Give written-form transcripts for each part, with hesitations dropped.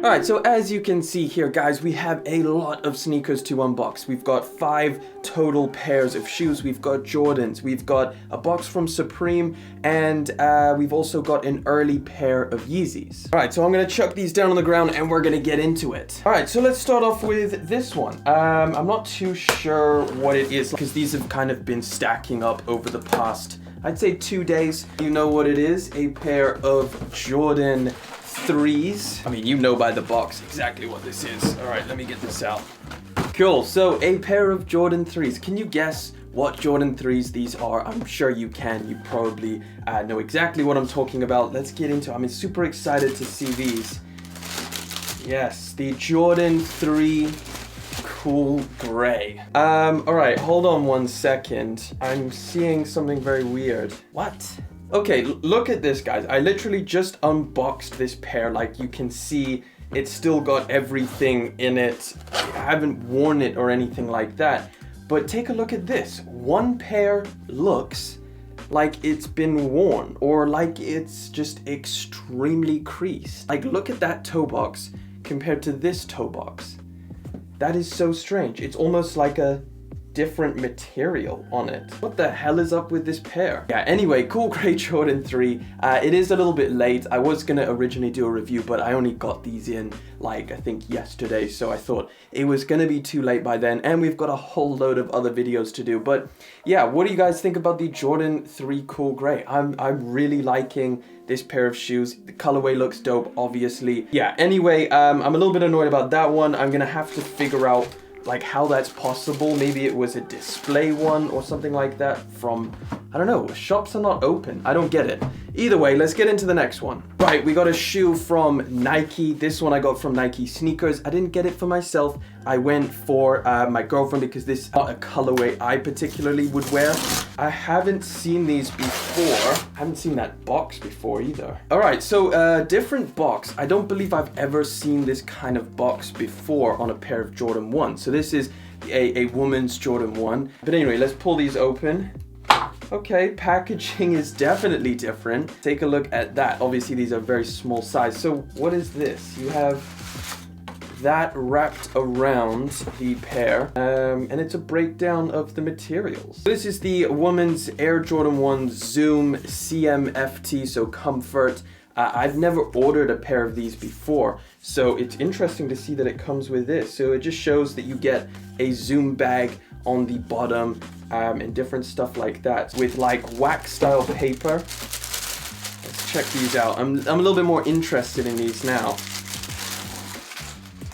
Alright, so as you can see here, guys, we have a lot of sneakers to unbox. We've got 5 total pairs of shoes. We've got Jordans, we've got a box from Supreme, and we've also got an early pair of Yeezys. Alright, so I'm gonna chuck these down on the ground and we're gonna get into it. Alright, so let's start off with this one. I'm not too sure what it is because these have kind of been stacking up over the past, I'd say 2 days. You know what it is, a pair of Jordan 3s. I mean, you know by the box exactly what this is. All right, let me get this out. Cool, so a pair of Jordan 3s. Can you guess what Jordan 3s these are? I'm sure you can. You probably know exactly what I'm talking about. Let's get into it. I'm super excited to see these. Yes, the Jordan 3 Cool Gray. All right, hold on one second. I'm seeing something very weird. What? Okay, look at this, guys. I literally just unboxed this pair. Like you can see, it's still got everything in it. I haven't worn it or anything like that. But take a look at this. One pair looks like it's been worn or like it's just extremely creased. Like look at that toe box compared to this toe box. That is so strange. It's almost like a different material on it. What the hell is up with this pair? Yeah, anyway, Cool Gray Jordan 3. It is a little bit late. I was gonna originally do a review, but I only got these in, like, I think yesterday, so I thought it was gonna be too late by then, and we've got a whole load of other videos to do. But yeah, what do you guys think about the Jordan 3 Cool Gray? I'm really liking this pair of shoes. The colorway looks dope, obviously. Yeah, anyway, I'm a little bit annoyed about that one. I'm gonna have to figure out like how that's possible. Maybe it was a display one or something like that from, I don't know, shops are not open. I don't get it. Either way, let's get into the next one. Right, we got a shoe from Nike. This one I got from Nike Sneakers. I didn't get it for myself. I went for my girlfriend because this is not a colorway I particularly would wear. I haven't seen these before. I haven't seen that box before either. All right, so different box. I don't believe I've ever seen this kind of box before on a pair of Jordan 1. So this is a woman's Jordan 1. But anyway, let's pull these open. Okay, packaging is definitely different. Take a look at that. Obviously, these are very small size. So what is this? You have that wrapped around the pair, and it's a breakdown of the materials. This is the woman's Air Jordan 1 Zoom CMFT, so comfort. I've never ordered a pair of these before, so it's interesting to see that it comes with this. So it just shows that you get a Zoom bag on the bottom and different stuff like that with like wax style paper. Let's check these out. I'm a little bit more interested in these now.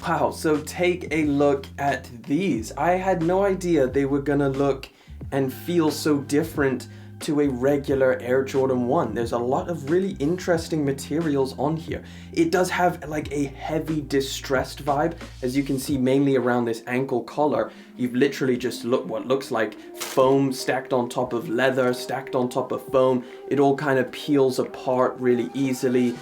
Wow, so take a look at these. I had no idea they were gonna look and feel so different to a regular Air Jordan 1. There's a lot of really interesting materials on here. It does have like a heavy distressed vibe, as you can see mainly around this ankle collar. You've literally just what looks like foam stacked on top of leather, stacked on top of foam. It all kind of peels apart really easily.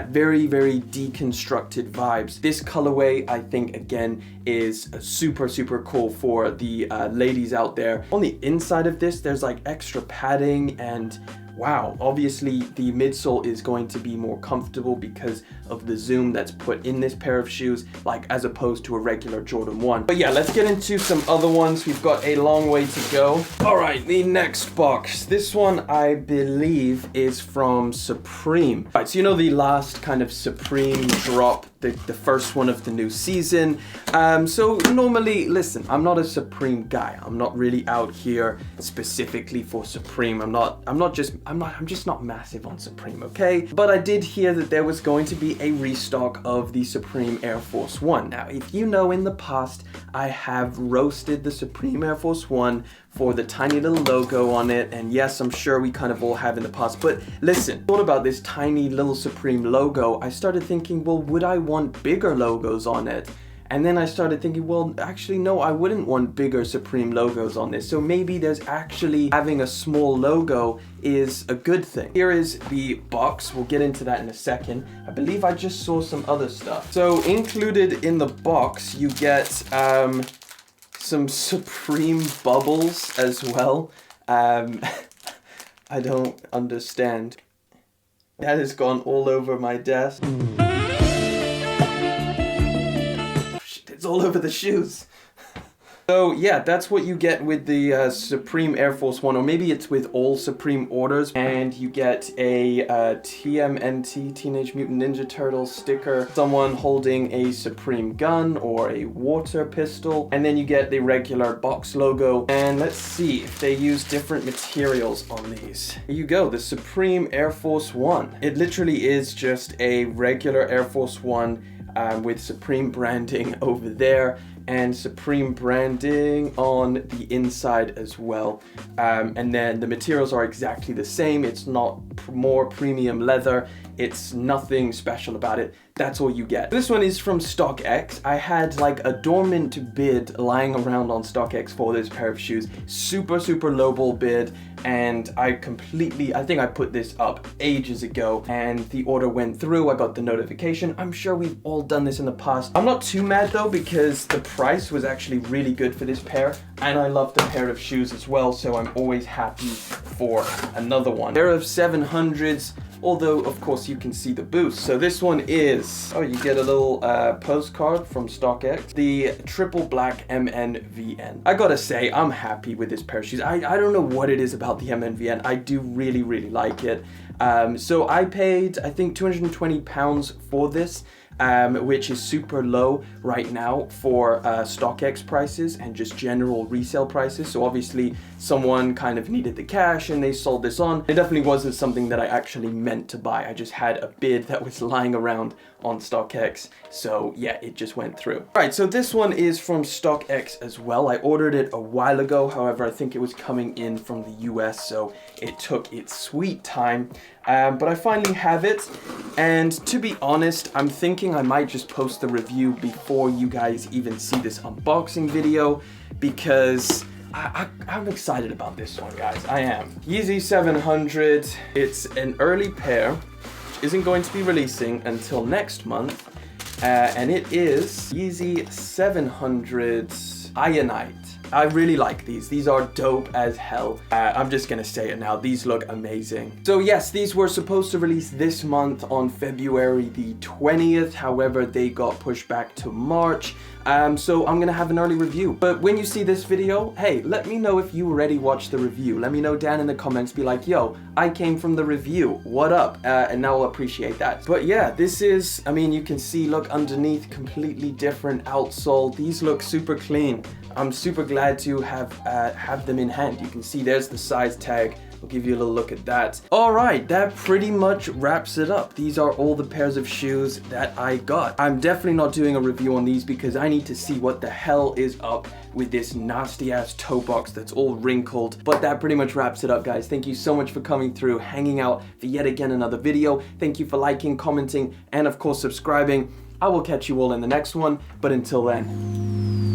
Very, very deconstructed vibes. This colorway, I think, again, is super, super cool for the ladies out there. On the inside of this, there's like extra padding and wow, obviously the midsole is going to be more comfortable because of the zoom that's put in this pair of shoes, like as opposed to a regular Jordan 1. But yeah, let's get into some other ones. We've got a long way to go. All right, the next box. This one, I believe, is from Supreme. Right, so you know the last kind of Supreme drop, the first one of the new season. So normally, listen, I'm not a Supreme guy. I'm not really out here specifically for Supreme. I'm just not massive on Supreme, okay? But I did hear that there was going to be a restock of the Supreme Air Force One. Now, if you know, in the past, I have roasted the Supreme Air Force One for the tiny little logo on it, and yes, I'm sure we kind of all have in the past, but listen, thought about this tiny little Supreme logo. I started thinking, well, would I want bigger logos on it? And then I started thinking, well, actually, no, I wouldn't want bigger Supreme logos on this. So maybe there's actually having a small logo is a good thing. Here is the box. We'll get into that in a second. I believe I just saw some other stuff. So included in the box, you get some Supreme bubbles as well. I don't understand. That has gone all over my desk. all over the shoes. So yeah, that's what you get with the Supreme Air Force One, or maybe it's with all Supreme orders, and you get a TMNT, Teenage Mutant Ninja Turtles sticker, someone holding a Supreme gun or a water pistol, and then you get the regular box logo. And let's see if they use different materials on these. Here you go, the Supreme Air Force One. It literally is just a regular Air Force One with Supreme branding over there, and Supreme branding on the inside as well. And then the materials are exactly the same. It's not more premium leather. It's nothing special about it. That's all you get. This one is from StockX. I had like a dormant bid lying around on StockX for this pair of shoes. Super, super lowball bid. And I think I put this up ages ago and the order went through. I got the notification. I'm sure we've all done this in the past. I'm not too mad though, because the price was actually really good for this pair. And I love the pair of shoes as well. So I'm always happy for another one. Pair of 700s. Although, of course, you can see the boost. So this one is, oh, you get a little postcard from StockX. The triple black MNVN. I gotta say, I'm happy with this pair of shoes. I don't know what it is about the MNVN. I do really, really like it. So I paid, I think, £220 for this. Which is super low right now for StockX prices and just general resale prices. So obviously someone kind of needed the cash and they sold this on. It definitely wasn't something that I actually meant to buy. I just had a bid that was lying around on StockX. So yeah, it just went through. All right, so this one is from StockX as well. I ordered it a while ago. However, I think it was coming in from the US, so it took its sweet time. But I finally have it, and to be honest, I'm thinking I might just post the review before you guys even see this unboxing video, because I'm excited about this one, guys. I am. Yeezy 700, it's an early pair, which isn't going to be releasing until next month, and it is Yeezy 700 Ionite. I really like these. These are dope as hell. I'm just gonna say it now. These look amazing. So yes, these were supposed to release this month on February the 20th. However, they got pushed back to March. So I'm gonna have an early review. But when you see this video, hey, let me know if you already watched the review. Let me know down in the comments. Be like, yo, I came from the review. What up? And I'll appreciate that. But yeah, this is, I mean, you can see, look underneath, completely different outsole. These look super clean. I'm super glad to have them in hand. You can see there's the size tag. I'll give you a little look at that. All right, that pretty much wraps it up. These are all the pairs of shoes that I got. I'm definitely not doing a review on these because I need to see what the hell is up with this nasty ass toe box that's all wrinkled. But that pretty much wraps it up, guys. Thank you so much for coming through, hanging out for yet again another video. Thank you for liking, commenting, and of course subscribing. I will catch you all in the next one, but until then.